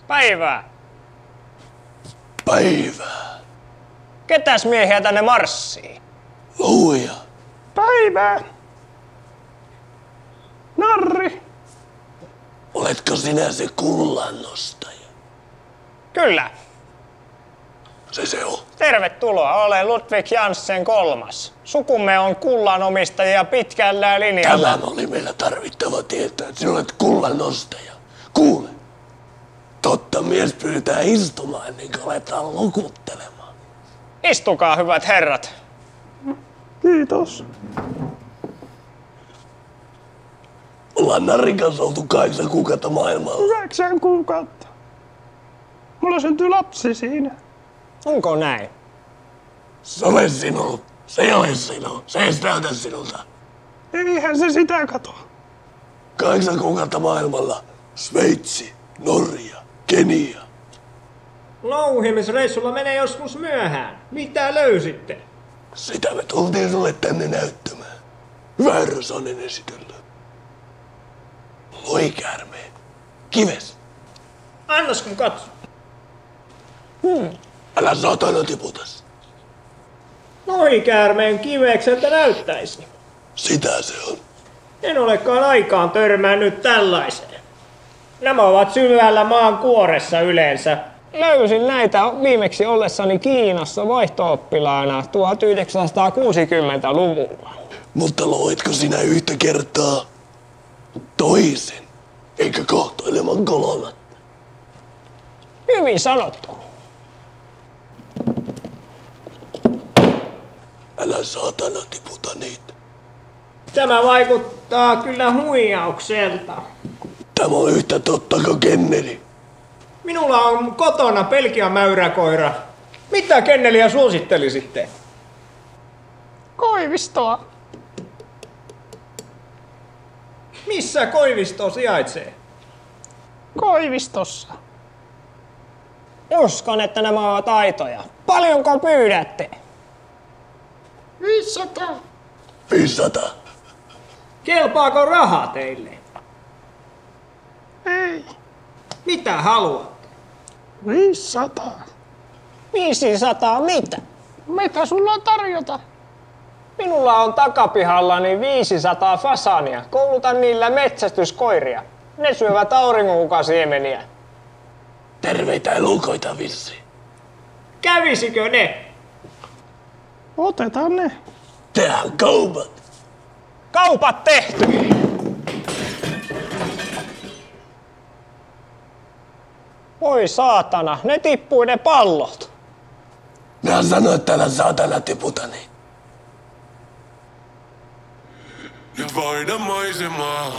Päivää. Päivää. Ketäs miehiä tänne marssii? Luuja. Päivää. Narri. Oletko sinä se kullannostaja? Kyllä. Se on. Tervetuloa, olen Ludwig Janssen kolmas. Sukumme on kullanomistajia pitkällä linjalla. Tämä oli meillä tarvittava tietää, että sinä olet kullannostaja. Kuule. Totta mies pyritään istumaan ennen kuin aletaan lukuttelemaan. Istukaa, hyvät herrat. Kiitos. Ollaan Narrin kanssa oltu 8 kuukautta maailmalla. 9 kuukautta. Mulla syntyi lapsi siinä. Onko näin? Se ole sinun. Se ei ole sinun. Se ei näytä sinulta. Eihän se sitä kato. 8 kuukautta maailmalla. Sveitsi, Norja, Kenia. Louhimisreissulla menee joskus myöhään. Mitä löysitte? Sitä me tultiin sulle tänne näyttämään. Hyvä herra Sanen esitellä. Loikäärmeen. Kives. Annas kun katso. Älä saatana tiputas. Lohikäärmeen kivekseltä näyttäisi. Sitä se on. En olekaan aikaan törmännyt tällaiseen. Nämä ovat syvällä maan kuoressa yleensä. Löysin näitä viimeksi ollessani Kiinassa vaihto-oppilaana 1960-luvulla. Mutta loitko sinä yhtä kertaa toisen, eikä kohtoileman kolonat? Hyvin sanottu. Älä saatana tiputa niitä. Tämä vaikuttaa kyllä huijaukselta. Tämä on yhtä totta kuin kenneli. Minulla on kotona Belgian mäyräkoira. Mitä kenneliä suosittelisitte? Koivistoa. Missä Koivisto sijaitsee? Koivistossa. Uskon, että nämä ovat aitoja. Paljonko pyydätte? 500. 500. Kelpaako raha teille? Ei. Mitä haluatte? 500. 500 mitä? Mitä sulla on tarjota? Minulla on takapihallani 500 fasania. Koulutan niillä metsästyskoiria. Ne syövät auringonkukasiemeniä. Terveitä elukoita vissi. Kävisikö ne? Otetaan ne. Tehdään kaupat. Kaupat tehty! Voi saatana, ne tippui ne pallot. Mä sanoin, että älä saatana tiputa niitä. Nyt vaihda maisemaa.